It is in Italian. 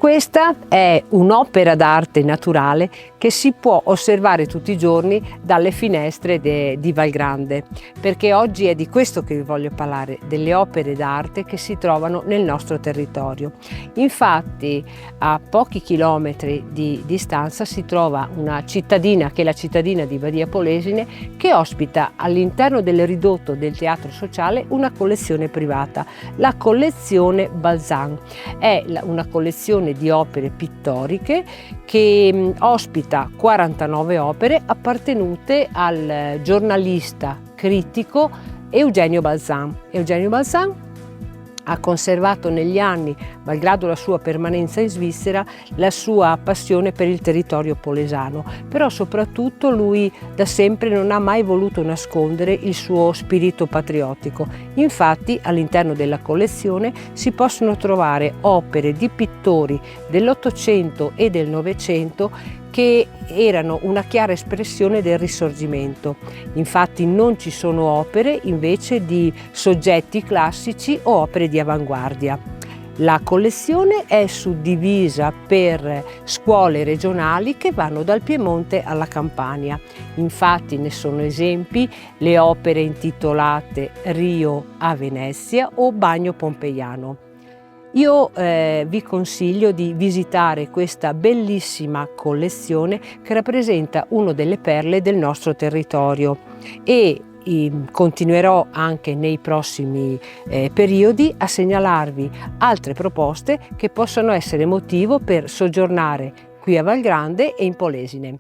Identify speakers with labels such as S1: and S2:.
S1: Questa è un'opera d'arte naturale che si può osservare tutti i giorni dalle finestre di Valgrande, perché oggi è di questo che vi voglio parlare, delle opere d'arte che si trovano nel nostro territorio. Infatti a pochi chilometri di distanza si trova una cittadina, che è la cittadina di Badia Polesine, che ospita all'interno del ridotto del teatro sociale una collezione privata, la collezione Balzan. È una collezione di opere pittoriche che ospita 49 opere appartenute al giornalista critico Eugenio Balzan. Eugenio Balzan ha conservato negli anni, malgrado la sua permanenza in Svizzera, la sua passione per il territorio polesano, però soprattutto lui da sempre non ha mai voluto nascondere il suo spirito patriottico. Infatti all'interno della collezione si possono trovare opere di pittori dell'Ottocento e del Novecento che erano una chiara espressione del Risorgimento. Infatti non ci sono opere invece di soggetti classici o opere di avanguardia. La collezione è suddivisa per scuole regionali che vanno dal Piemonte alla Campania. Infatti ne sono esempi le opere intitolate Rio a Venezia o Bagno Pompeiano. Io vi consiglio di visitare questa bellissima collezione che rappresenta una delle perle del nostro territorio e continuerò anche nei prossimi periodi a segnalarvi altre proposte che possono essere motivo per soggiornare qui a Valgrande e in Polesine.